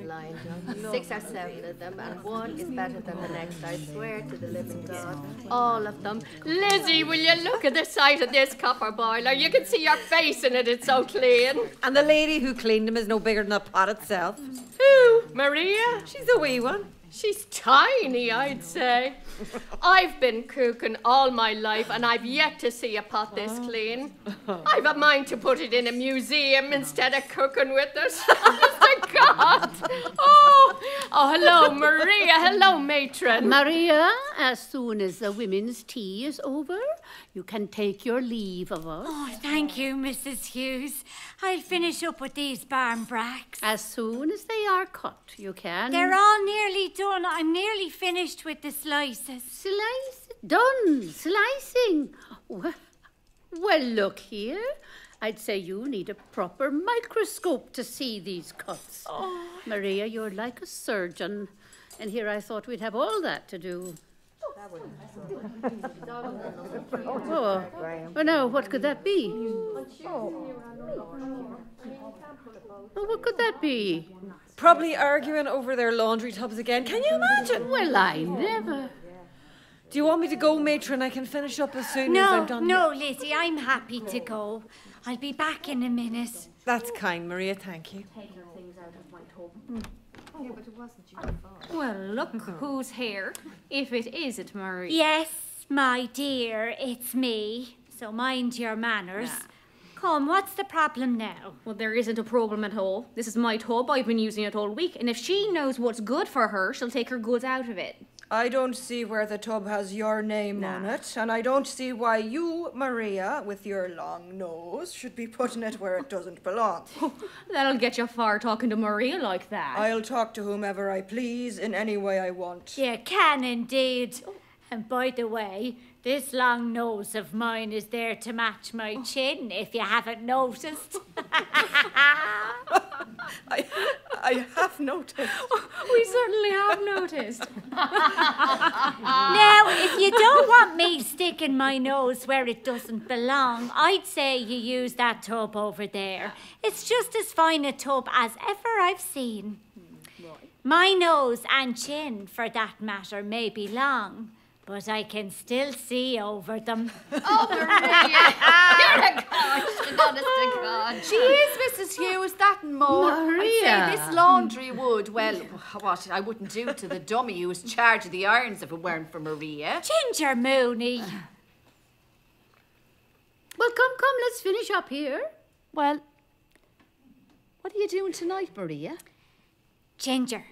Eveline, John. 6 or 7 of them, and one is better than the next, I swear to the living God. All of them. Lizzie, will you look at the sight of this copper boiler? You can see your face in it, it's so clean. And the lady who cleaned them is no bigger than the pot itself. Who? Maria? She's a wee one. She's tiny, I'd say. I've been cooking all my life and I've yet to see a pot this clean. I've a mind to put it in a museum instead of cooking with it. Honest to God. Oh, hello, Maria. Hello, matron. Maria, as soon as the women's tea is over, you can take your leave of us. Oh, thank you, Mrs. Hughes. I'll finish up with these barn bracks. As soon as they are cut, you can. They're all nearly done. I'm nearly finished with the slices. Done. Slicing. Well, look here. I'd say you need a proper microscope to see these cuts. Oh. Maria, you're like a surgeon. And here I thought we'd have all that to do. Oh, well, now, what could that be? Oh, what could that be? Probably arguing over their laundry tubs again. Can you imagine? Well, I never. Do you want me to go, matron? I can finish up as soon as I'm done. No, Lizzie, I'm happy to go. I'll be back in a minute. That's kind, Maria, thank you. Take your things out of my tub. Yeah, but it wasn't your fault. Well, look who's here. If it isn't Marie. Yes, my dear, it's me. So mind your manners. Yeah. Come, what's the problem now? Well, there isn't a problem at all. This is my tub. I've been using it all week. And if she knows what's good for her, she'll take her goods out of it. I don't see where the tub has your name on it, and I don't see why you, Maria, with your long nose, should be putting it where it doesn't belong. That'll get you far talking to Maria like that. I'll talk to whomever I please in any way I want. You can indeed. And by the way, this long nose of mine is there to match my chin, if you haven't noticed. I have noticed. We certainly have noticed. Now, if you don't want me sticking my nose where it doesn't belong, I'd say you use that tub over there. It's just as fine a tub as ever I've seen. My nose and chin, for that matter, may be long, but I can still see over them. Oh, Maria! You're a gosh, honest to God. She is, Mrs. Hughes, that and more. Maria. I'd say this laundry would, well, what I wouldn't do to the dummy who was charged of the irons if it weren't for Maria. Ginger Mooney. Well, come, let's finish up here. Well, what are you doing tonight, Maria? Ginger.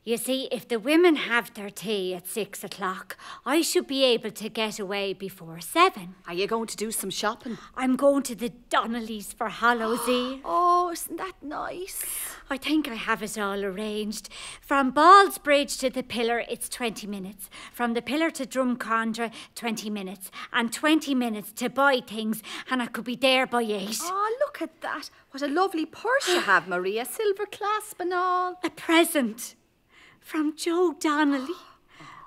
You see, if the women have their tea at 6 o'clock, I should be able to get away before 7. Are you going to do some shopping? I'm going to the Donnellys for Hallows Eve. Oh, isn't that nice? I think I have it all arranged. From Ballsbridge to the Pillar, it's 20 minutes. From the Pillar to Drumcondra, 20 minutes. And 20 minutes to buy things, and I could be there by 8. Oh, look at that. What a lovely purse you have, Maria. Silver clasp and all. A present. From Joe Donnelly.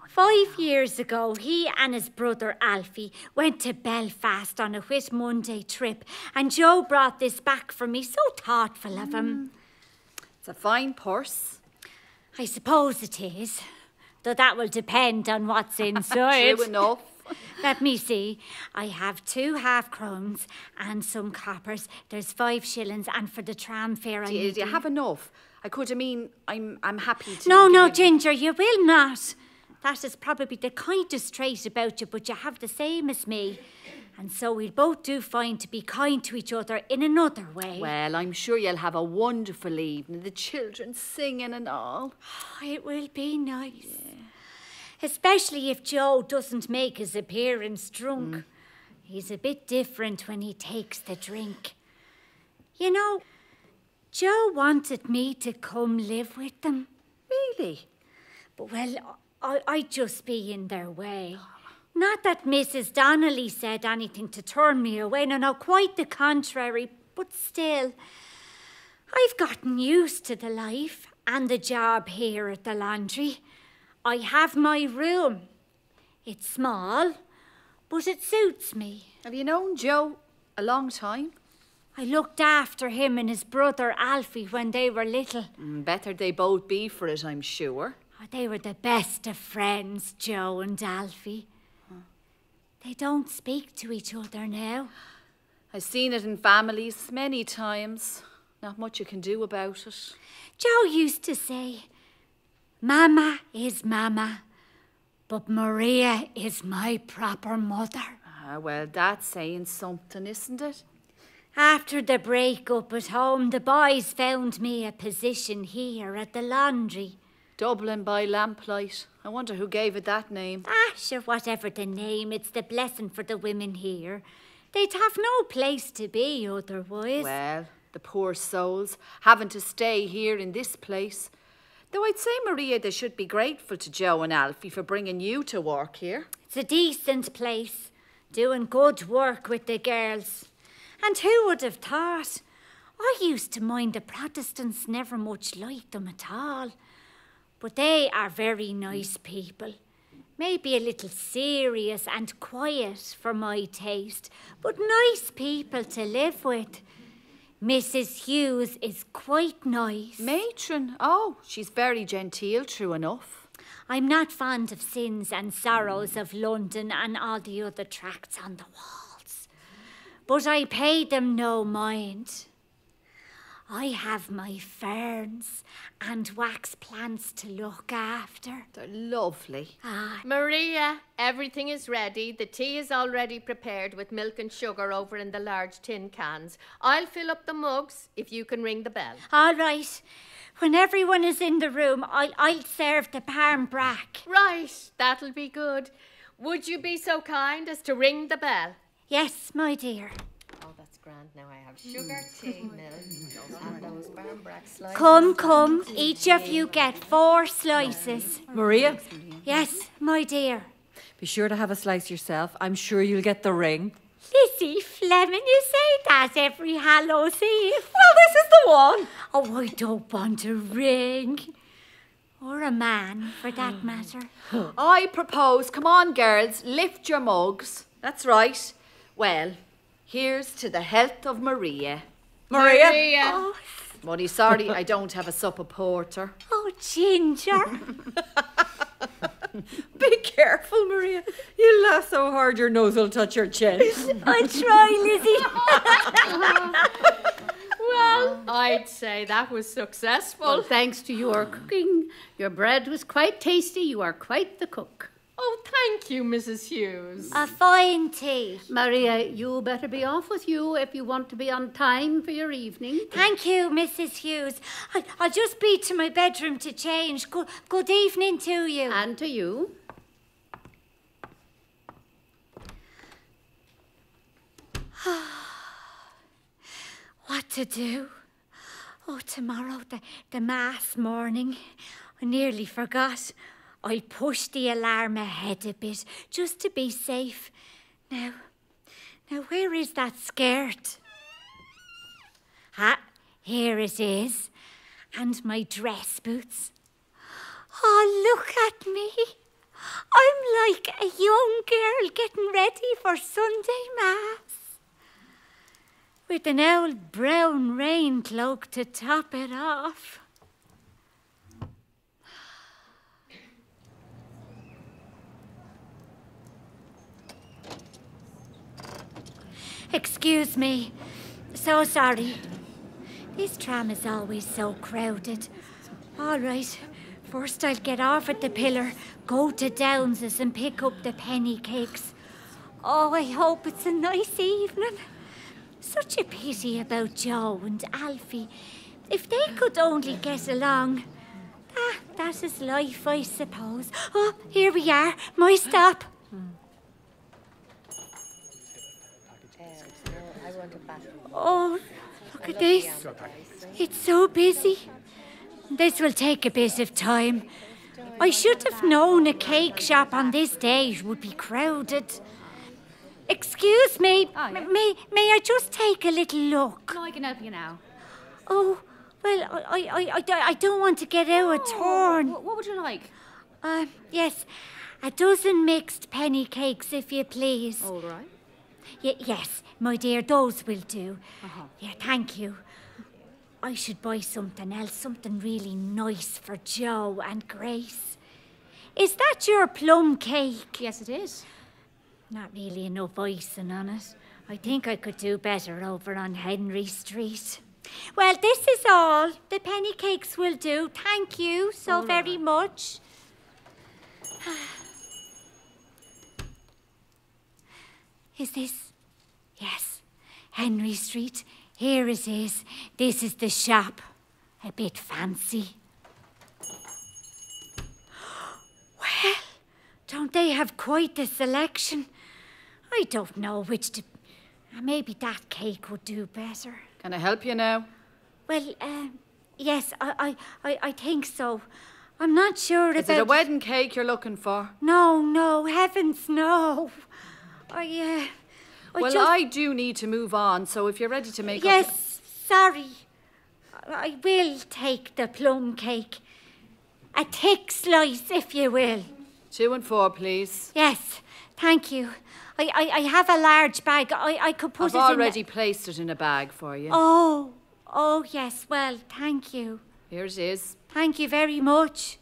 5 years ago, he and his brother Alfie went to Belfast on a Whit Monday trip, and Joe brought this back for me. So thoughtful of him. It's a fine purse. I suppose it is, though that will depend on what's inside. True enough. Let me see. I have 2 half-crowns and some coppers. There's 5 shillings, and for the tram fare Do you have enough? I'm happy to... No, Ginger, you will not. That is probably the kindest trait about you, but you have the same as me. And so we'll both do fine to be kind to each other in another way. Well, I'm sure you'll have a wonderful evening. The children singing and all. It will be nice. Yeah. Especially if Joe doesn't make his appearance drunk. He's a bit different when he takes the drink. You know, Joe wanted me to come live with them. Really? But, well, I'd just be in their way. Not that Mrs. Donnelly said anything to turn me away. No, quite the contrary. But still, I've gotten used to the life and the job here at the laundry. I have my room. It's small, but it suits me. Have you known Joe a long time? I looked after him and his brother Alfie when they were little. Better they both be for it, I'm sure. Oh, they were the best of friends, Joe and Alfie. They don't speak to each other now. I've seen it in families many times. Not much you can do about it. Joe used to say, Mama is Mama, but Maria is my proper mother. Well, that's saying something, isn't it? After the break-up at home, the boys found me a position here at the laundry. Dublin by lamplight. I wonder who gave it that name. Sure, whatever the name, it's the blessing for the women here. They'd have no place to be otherwise. Well, the poor souls, having to stay here in this place. Though I'd say, Maria, they should be grateful to Joe and Alfie for bringing you to work here. It's a decent place, doing good work with the girls. And who would have thought? I used to mind the Protestants never much liked them at all. But they are very nice people. Maybe a little serious and quiet for my taste, but nice people to live with. Mrs. Hughes is quite nice. Matron? Oh, she's very genteel, true enough. I'm not fond of Sins and Sorrows of London and all the other tracts on the walls. But I pay them no mind. I have my ferns and wax plants to look after. They're lovely. Maria, everything is ready. The tea is already prepared with milk and sugar over in the large tin cans. I'll fill up the mugs if you can ring the bell. All right. When everyone is in the room, I'll serve the parm brack. Right, that'll be good. Would you be so kind as to ring the bell? Yes, my dear. Oh, that's grand. Now I have sugar, tea, milk, and those barmbrack slices. Come. Each of you get 4 slices. Maria, Yes, my dear. be sure to have a slice yourself. I'm sure you'll get the ring. Lizzie Fleming, you say that every Hallows Eve. Well, this is the one. Oh, I don't want a ring. Or a man, for that matter. I propose, come on, girls, lift your mugs. That's right. Well, here's to the health of Maria. Maria. Oh, Money, sorry, I don't have a sup of porter. oh, Ginger. Be careful, Maria. You laugh so hard your nose will touch your chin. I'll try, Lizzie. Well, I'd say that was successful. Well, thanks to your cooking, your bread was quite tasty. You are quite the cook. Oh, thank you, Mrs. Hughes. A fine tea. Maria, you better be off with you if you want to be on time for your evening. Thank you, Mrs. Hughes. I'll just be to my bedroom to change. Good evening to you. And to you. What to do? Oh, tomorrow, the mass morning. I nearly forgot. I'll push the alarm ahead a bit, just to be safe. Now, where is that skirt? Here it is. And my dress boots. Oh, look at me. I'm like a young girl getting ready for Sunday Mass. With an old brown rain cloak to top it off. Excuse me. So sorry. This tram is always so crowded. All right. First I'll get off at the pillar, go to Downs's and pick up the penny cakes. Oh, I hope it's a nice evening. Such a pity about Joe and Alfie. If they could only get along. That is life, I suppose. Oh, here we are. My stop. Oh, look at this. It's so busy. This will take a bit of time. I should have known a cake shop on this day would be crowded. Excuse me, may I just take a little look? No, I can help you now. Oh, well, I don't want to get out of turn. What would you like? Yes, a dozen mixed penny cakes, if you please. All right. Yes, my dear, those will do. Yeah, thank you. I should buy something else, something really nice for Joe and Grace. Is that your plum cake? Yes, it is. Not really enough icing on it. I think I could do better over on Henry Street. Well, this is all. The penny cakes will do. Thank you so very much. Is this? Yes, Henry Street. Here it is. This is the shop. A bit fancy. Well, don't they have quite the selection? I don't know which to... Maybe that cake would do better. Can I help you now? Well, yes, I think so. I'm not sure about... Is it a wedding cake you're looking for? No, heavens, no. I do need to move on, so if you're ready to make Yes, sorry. I will take the plum cake. A thick slice, if you will. 2 and 4, please. Yes, thank you. I have a large bag. I could put I've it in... already placed it in a bag for you. Oh, yes, well, thank you. Here it is. Thank you very much.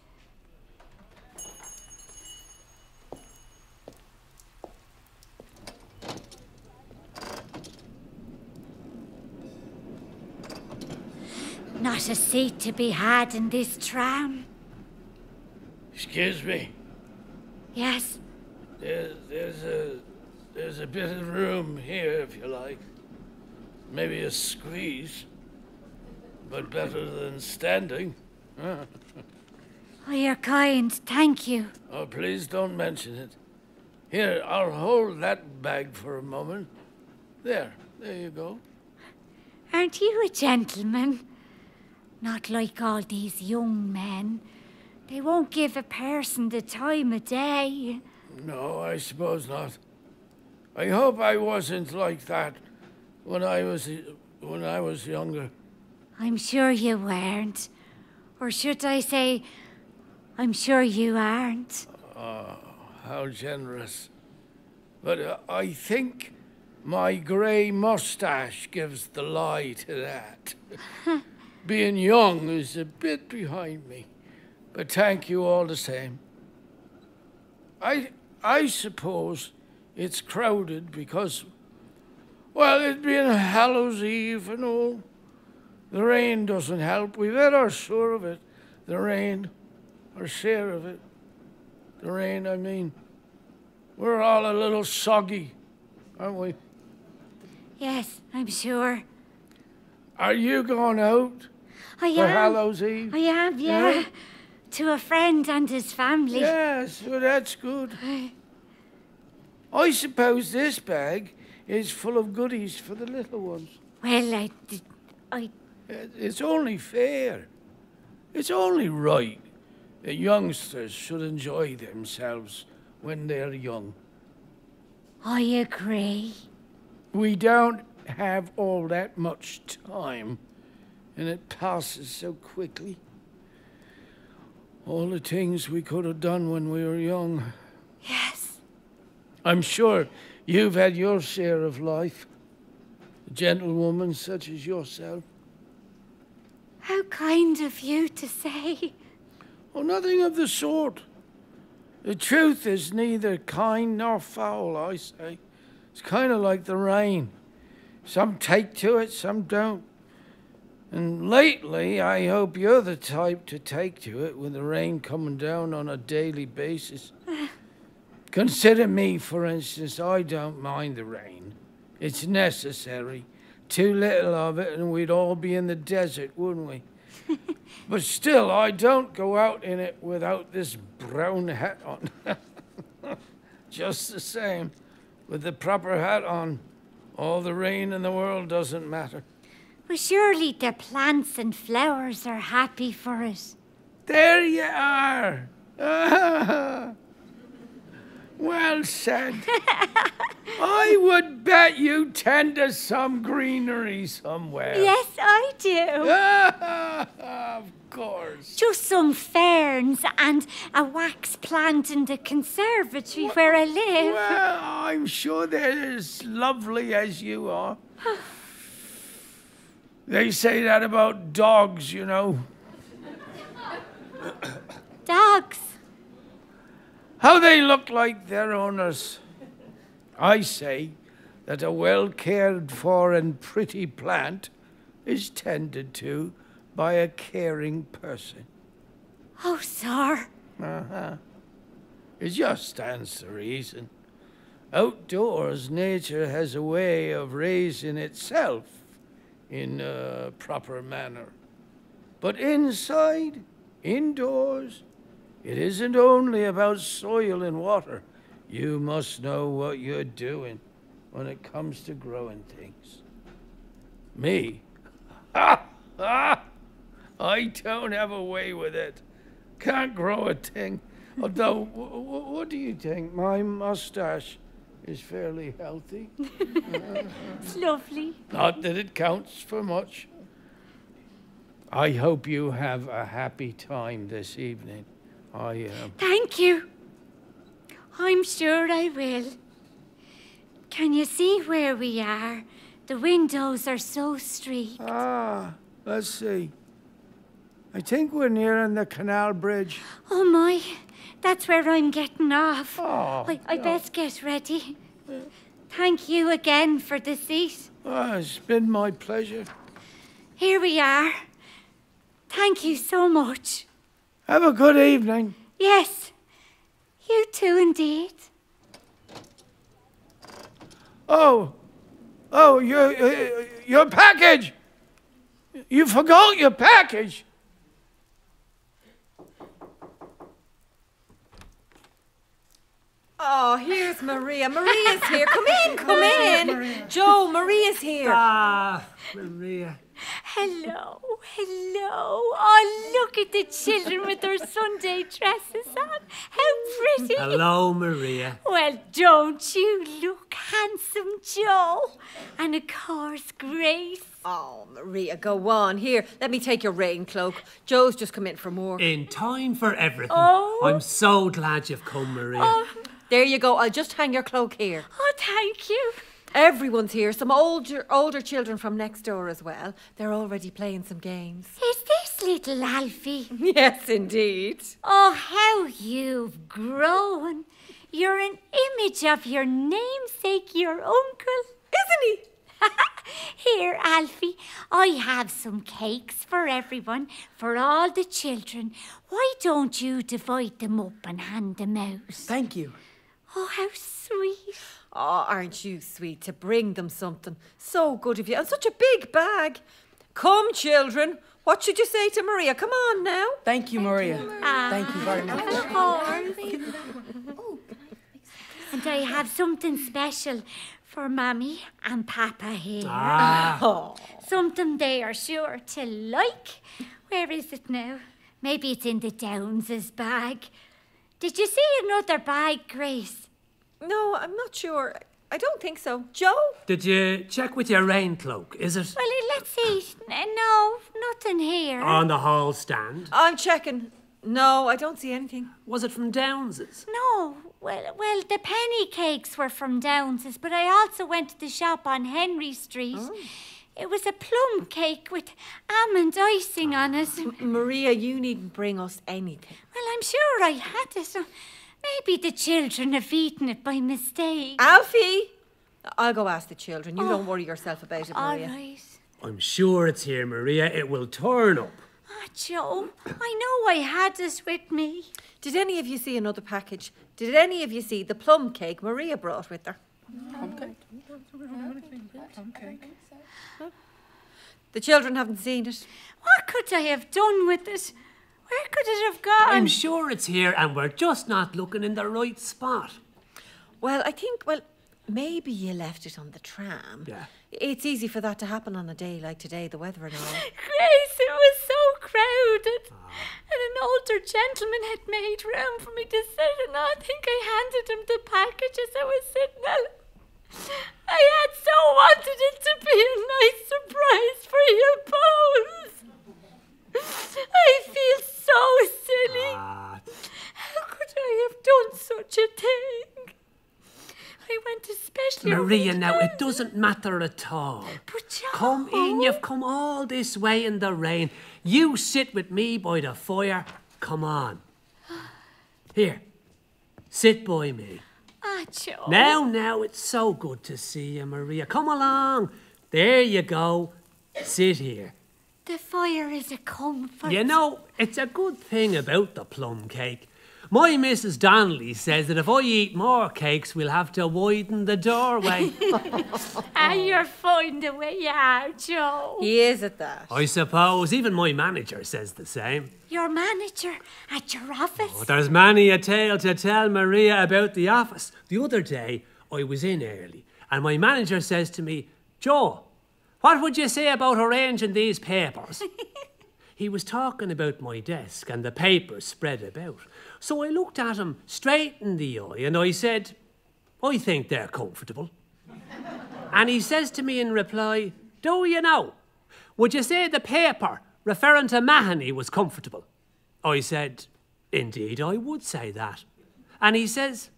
Not a seat to be had in this tram. Excuse me. Yes. There's a bit of room here, if you like. Maybe a squeeze, but better than standing. Oh, you're kind. Thank you. Oh, please don't mention it. Here, I'll hold that bag for a moment. There you go. Aren't you a gentleman? Not like all these young men. They won't give a person the time of day. No, I suppose not. I hope I wasn't like that when I was younger. I'm sure you weren't. Or should I say, I'm sure you aren't. Oh, how generous. But I think my grey moustache gives the lie to that. Being young is a bit behind me. But thank you all the same. I suppose it's crowded because, well, it being Hallows Eve and all. The rain doesn't help. We've had our share of it. The rain, our share of it. The rain, I mean. We're all a little soggy, aren't we? Yes, I'm sure. Are you going out I for am. Hallows Eve? I am, yeah. To a friend and his family. Yes, well, that's good. I suppose this bag is full of goodies for the little ones. Well, It's only fair. It's only right that youngsters should enjoy themselves when they're young. I agree. We don't have all that much time, and it passes so quickly. All the things we could have done when we were young. Yes. I'm sure you've had your share of life. A gentlewoman such as yourself. How kind of you to say. Oh, nothing of the sort. The truth is neither kind nor foul, I say. It's kind of like the rain. Some take to it, some don't. And lately, I hope you're the type to take to it with the rain coming down on a daily basis. Consider me, for instance. I don't mind the rain. It's necessary. Too little of it and we'd all be in the desert, wouldn't we? But still, I don't go out in it without this brown hat on. Just the same, with the proper hat on, all the rain in the world doesn't matter. Well, surely the plants and flowers are happy for it. There you are. Well said. I would bet you tend to some greenery somewhere. Yes, I do. Of course. Just some ferns and a wax plant in the conservatory where I live. Well, I'm sure they're as lovely as you are. They say that about dogs, you know. Dogs? How they look like their owners. I say that a well-cared for and pretty plant is tended to by a caring person. Oh, sir. It just stands to reason. Outdoors, nature has a way of raising itself in a proper manner. But inside, indoors, it isn't only about soil and water. You must know what you're doing when it comes to growing things. Me? I don't have a way with it. Can't grow a thing. Although, what do you think? My mustache is fairly healthy. It's lovely. Not that it counts for much. I hope you have a happy time this evening. Thank you. I'm sure I will. Can you see where we are? The windows are so streaked. Let's see. I think we're nearing the canal bridge. Oh my, that's where I'm getting off. I no. best get ready. Thank you again for the seat. It's been my pleasure. Here we are. Thank you so much. Have a good evening. Yes, you too indeed. Oh, your package. You forgot your package. Oh, here's Maria. Maria's here. Come in. Maria. Joe, Maria's here. Maria. Hello. Oh, look at the children with their Sunday dresses on. How pretty. Hello, Maria. Well, don't you look handsome, Joe? And of course, Grace. Oh, Maria, go on. Here, let me take your rain cloak. Joe's just come in for more. In time for everything. Oh. I'm so glad you've come, Maria. Oh. There you go. I'll just hang your cloak here. Oh, thank you. Everyone's here. Some older children from next door as well. They're already playing some games. Is this little Alfie? Yes, indeed. Oh, how you've grown. You're an image of your namesake, your uncle. Isn't he? Here, Alfie, I have some cakes for everyone, for all the children. Why don't you divide them up and hand them out? Thank you. Oh, how sweet. Oh, aren't you sweet to bring them something? So good of you. And such a big bag. Come, children. What should you say to Maria? Come on now. Thank you, Maria. Thank you very much. Of course. And I have something special for Mommy and Papa here. Ah. Something they are sure to like. Where is it now? Maybe it's in the Downs' bag. Did you see another bag, Grace? No, I'm not sure. I don't think so. Joe? Did you check with your rain cloak, is it? Well, let's see. No, nothing here. On the hall stand? I'm checking. No, I don't see anything. Was it from Downs's? No. Well, the penny cakes were from Downs', but I also went to the shop on Henry Street. Oh. It was a plum cake with almond icing on it. Maria, you needn't bring us anything. Well, I'm sure I had it. Maybe the children have eaten it by mistake. Alfie! I'll go ask the children. You don't worry yourself about it, Maria. All right. I'm sure it's here, Maria. It will turn up. Joe, I know I had it with me. Did any of you see another package? Did any of you see the plum cake Maria brought with her? Plum cake? Plum cake? The children haven't seen it. What could I have done with it? Where could it have gone? I'm sure it's here and we're just not looking in the right spot. Well, maybe you left it on the tram. Yeah. It's easy for that to happen on a day like today, the weather and all. Grace, it was so crowded. And an older gentleman had made room for me to sit, and I think I handed him the package as I was sitting there. I had so wanted it to be a nice surprise for you both. I feel so silly. How could I have done such a thing? I went especially... Maria, now, it doesn't matter at all. But Joe... Come in, you've come all this way in the rain. You sit with me by the fire. Come on. Here, sit by me. Ah, Joe. Now, it's so good to see you, Maria. Come along. There you go. Sit here. The fire is a comfort. You know, it's a good thing about the plum cake. My Mrs. Donnelly says that if I eat more cakes, we'll have to widen the doorway. You're fine the way you are, Joe. He is at that. I suppose even my manager says the same. Your manager at your office? Oh, there's many a tale to tell Maria about the office. The other day, I was in early, and my manager says to me, Joe, what would you say about arranging these papers? He was talking about my desk and the papers spread about. So I looked at him straight in the eye and I said, I think they're comfortable. And he says to me in reply, do you know, would you say the paper referring to Mahoney was comfortable? I said, indeed I would say that. And he says,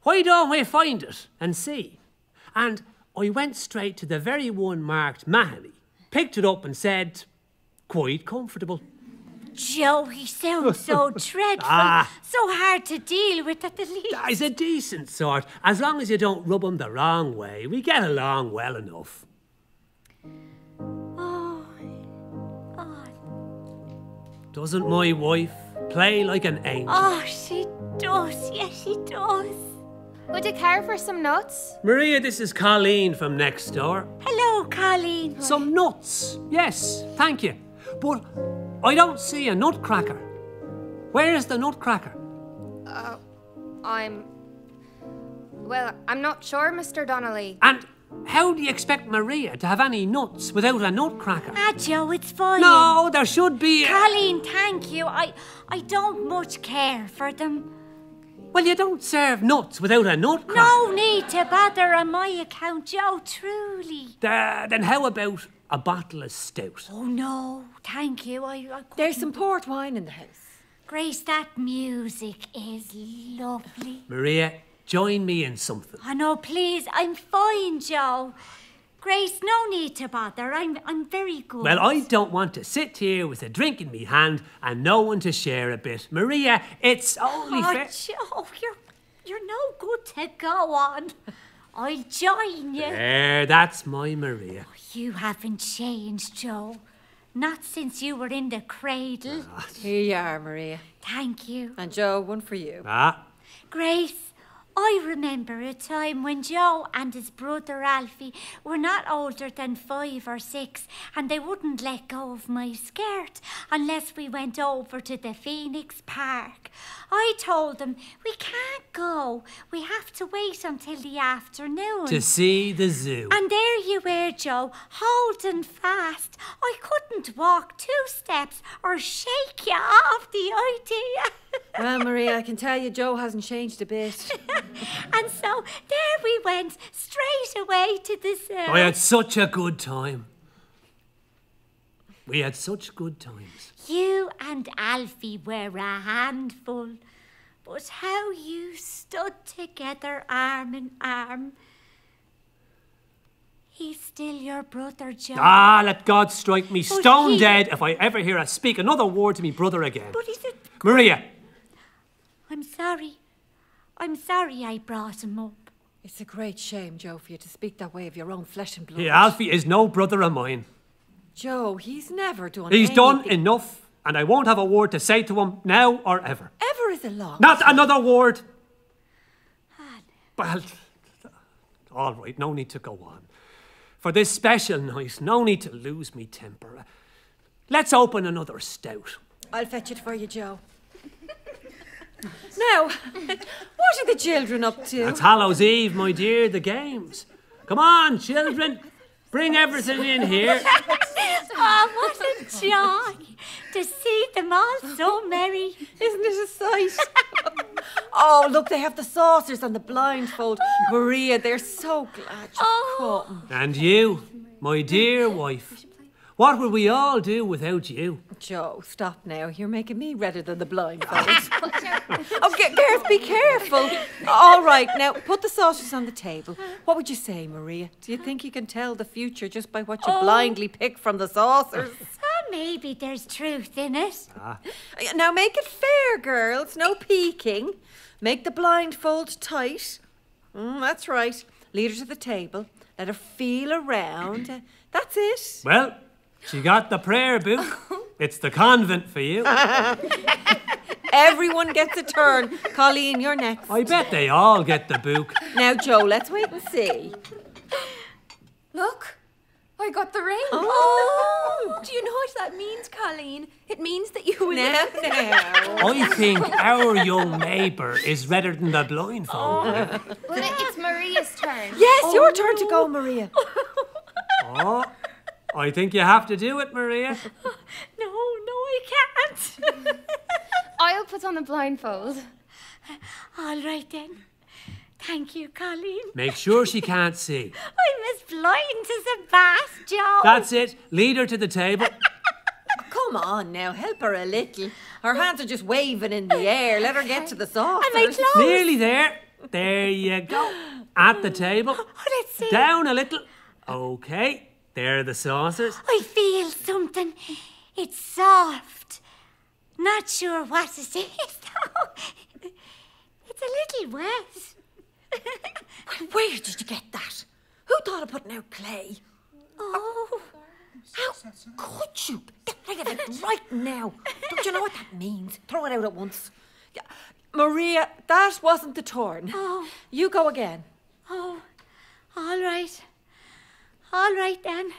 why don't we find it and see? And I went straight to the very one marked Mahoney, picked it up and said, quite comfortable. Joe, he sounds so dreadful, so hard to deal with at the least. He's a decent sort. As long as you don't rub him the wrong way, we get along well enough. Oh. Doesn't my wife play like an angel? Oh, she does. Yes, she does. Would you care for some nuts? Maria, this is Colleen from next door. Hello, Colleen. Some nuts. Yes, thank you. But I don't see a nutcracker. Where is the nutcracker? I'm not sure, Mr. Donnelly. And how do you expect Maria to have any nuts without a nutcracker? Joe, it's fine. No, there should be... Colleen, thank you. I don't much care for them. Well, you don't serve nuts without a nutcracker. No need to bother on my account, Joe, truly. Then how about a bottle of stout? Oh, no, thank you. I There's some port wine in the house. Grace, that music is lovely. Maria, join me in something. Oh, no, please, I'm fine, Joe. Grace, no need to bother. I'm very good. Well, I don't want to sit here with a drink in me hand and no one to share a bit. Maria, it's only fair... Joe, you're no good to go on. I'll join you. There, that's my Maria. You haven't changed, Joe. Not since you were in the cradle. Here you are, Maria. Thank you. And Joe, one for you. Grace, I remember a time when Joe and his brother Alfie were not older than 5 or 6 and they wouldn't let go of my skirt unless we went over to the Phoenix Park. I told them, we can't go. We have to wait until the afternoon. To see the zoo. And there you were, Joe, holding fast. I couldn't walk 2 steps or shake you off the idea. Well, Maria, I can tell you Joe hasn't changed a bit. And so there we went, straight away to the zoo. I had such a good time. We had such good times. You and Alfie were a handful. But how you stood together arm in arm. He's still your brother, Joe. Let God strike me stone dead if I ever hear her speak another word to me brother again. But is it... Maria! I'm sorry. I'm sorry I brought him up. It's a great shame, Joe, for you to speak that way of your own flesh and blood. Yeah, Alfie is no brother of mine. Joe, he's never done He's anything. done enough, and I won't have a word to say to him now or ever. Ever is a long Not another word. Well, all right, no need to go on. For this special night, no need to lose me temper. Let's open another stout. I'll fetch it for you, Joe. Now, what are the children up to? It's Hallows Eve, my dear, the games. Come on, children. Bring everything in here. Oh, what a joy to see them all so merry. Isn't it a sight? Oh, look, they have the saucers and the blindfold. Maria, they're so glad you've come. And you, my dear wife. What would we all do without you? Joe, stop now. You're making me redder than the blindfold. Okay, girls, be careful. All right, now put the saucers on the table. What would you say, Maria? Do you think you can tell the future just by what you blindly pick from the saucers? Maybe there's truth in it. Now make it fair, girls. No peeking. Make the blindfold tight. That's right. Lead her to the table. Let her feel around. That's it. Well, she got the prayer book. It's the convent for you. Everyone gets a turn. Colleen, you're next. I bet they all get the book. Now, Joe, let's wait and see. Look, I got the ring. Oh! Do you know what that means, Colleen? It means that you will... Now. I think our young neighbour is redder than the blindfold. Well, it's Maria's turn. Yes, your turn to go, Maria. Oh, I think you have to do it, Maria. No, I can't. I'll put on the blindfold. All right then. Thank you, Colleen. Make sure she can't see. I'm as blind as a bat, Joe. That's it. Lead her to the table. Come on now, help her a little. Her hands are just waving in the air. Let her get to the saucers. Am I close? Nearly there. There you go. At the table. Let's see. Down a little. Okay. There are the saucers. I feel something. It's soft. Not sure what it is, though. It's a little wet. Where did you get that? Who thought of putting out clay? Oh. How could you? Get rid of it right now. Don't you know what that means? Throw it out at once. Yeah. Maria, that wasn't the turn. Oh. You go again. Oh, all right. All right then.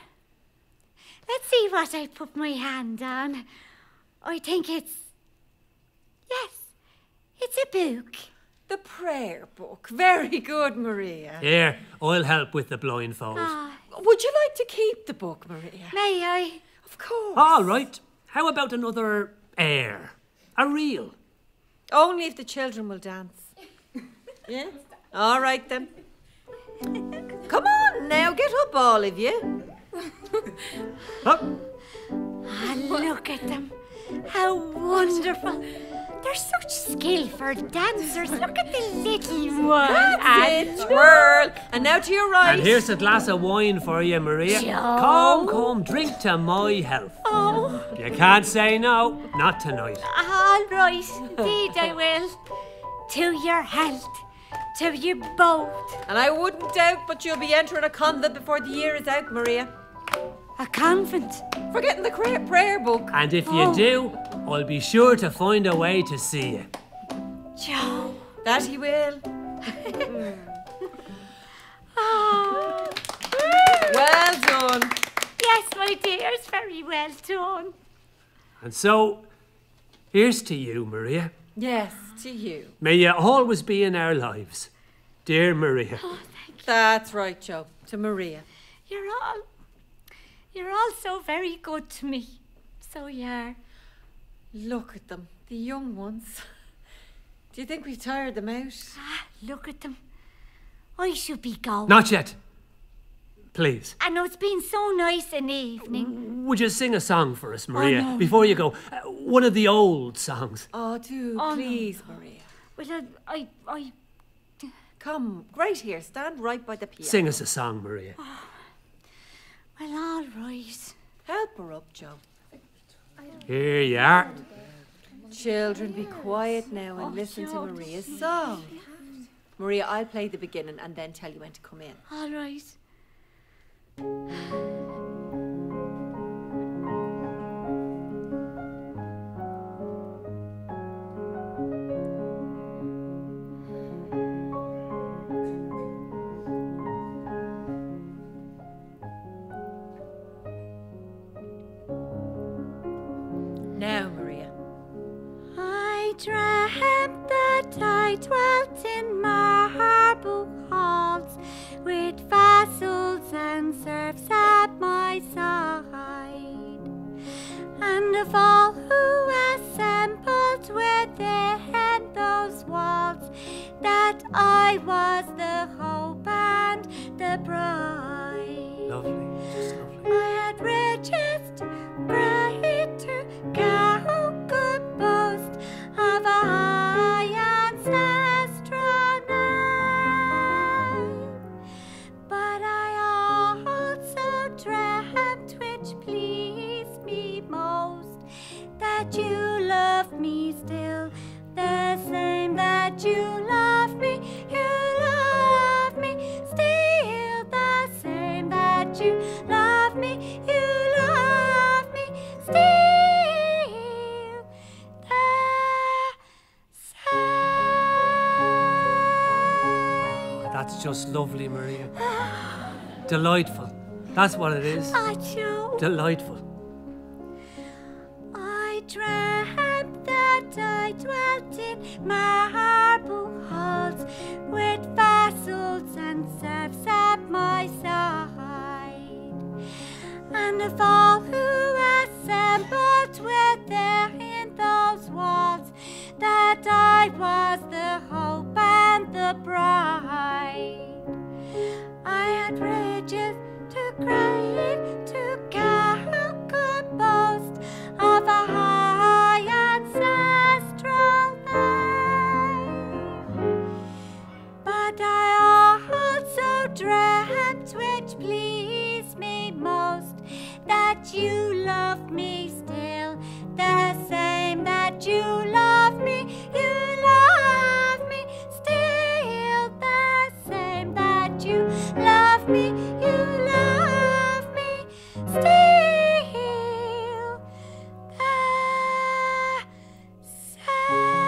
Let's see what I put my hand on. I think it's... Yes, it's a book. The prayer book. Very good, Maria. Here, I'll help with the blindfold. Would you like to keep the book, Maria? May I? Of course. All right. How about another air? A reel? Only if the children will dance. Yeah? All right then. Come on now, get up, all of you. Up. Look at them. How wonderful. They're such skillful dancers. Look at the little one. That's it. Twirl. And now to your right. And here's a glass of wine for you, Maria. Joe. Come, drink to my health. Oh. You can't say no. Not tonight. All right. Indeed I will. To your health. To you both. And I wouldn't doubt but you'll be entering a convent before the year is out, Maria. A convent? Forgetting the prayer book. And if you do, I'll be sure to find a way to see you. Joe. That he will. Oh. Well done. Yes, my dears, very well done. And so, here's to you, Maria. Yes, to you. May you always be in our lives. Dear Maria. Oh, thank you. That's right, Joe. To Maria. You're all so very good to me. So you are. Look at them, the young ones. Do you think we've tired them out? Look at them. I should be going. Not yet. Please. I know it's been so nice an evening. Would you sing a song for us, Maria, no. before you go? One of the old songs. Oh, do, please, no. Maria. Well, I... Come, right here. Stand right by the piano. Sing us a song, Maria. Well, all right. Help her up, Joe. Here you are. Children, be quiet now and listen to Maria's song. Maria, I'll play the beginning and then tell you when to come in. All right. Now, Maria. I dreamt that I dwelt in marble halls with vassals and serfs at my side, and of all who assembled within those walls, that I was the hope and the bride. Lovely, just lovely. I had riches bright to It's just lovely, Maria. Delightful. That's what it is. Oh, Joe. Delightful. I dreamt that I dwelt in marble halls with vassals and serfs at my side, and of all who assembled within those walls, that I was the hope and the bride. I had riches to crave, to count, could boast of a high ancestral name. But I also dreamt, which pleased me most, that you loved me still, the same that you love me, you love me still, the same that you love me, you love me still, the same.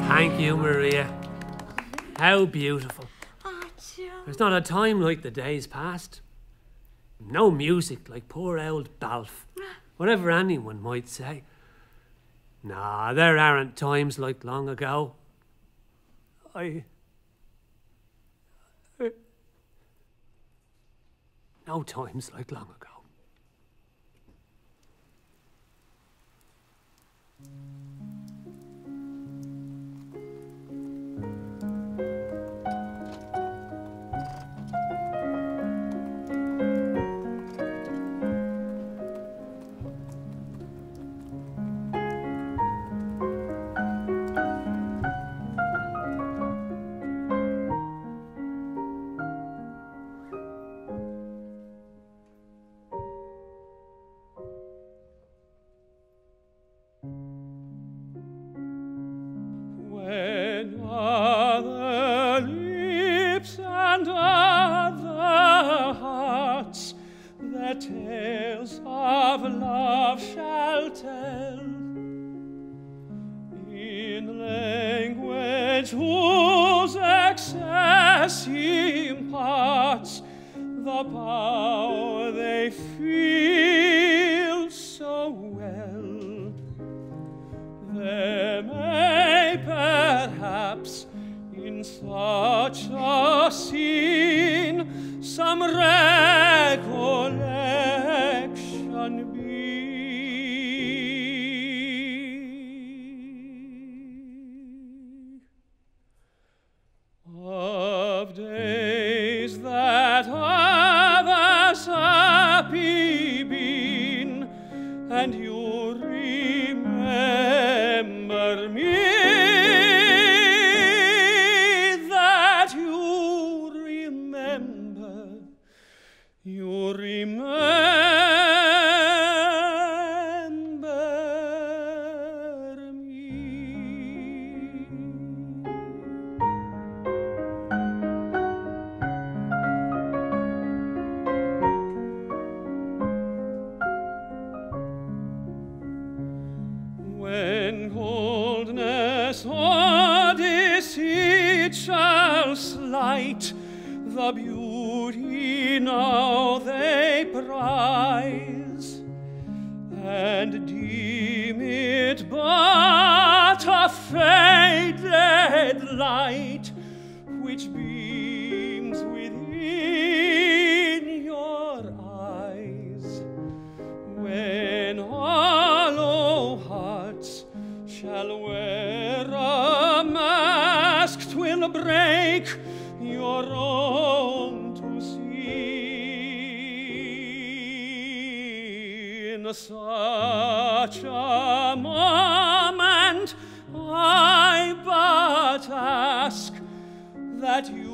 Thank you, Maria. How beautiful. There's not a time like the days past. No music like poor old Balf, whatever anyone might say. Nah, there aren't times like long ago. No times like long ago. Tales of love shall tell in language whose excess imparts the power they feel so well. There may perhaps in such a scene some recollection be of days that have as happy been, and you remember me. You remember me. When coldness or deceit shall slight the beauty now they prize, and deem it but a faded light which beams within your eyes. When hollow hearts shall wear a mask, 'twill break your own to see. In such a moment I but ask that you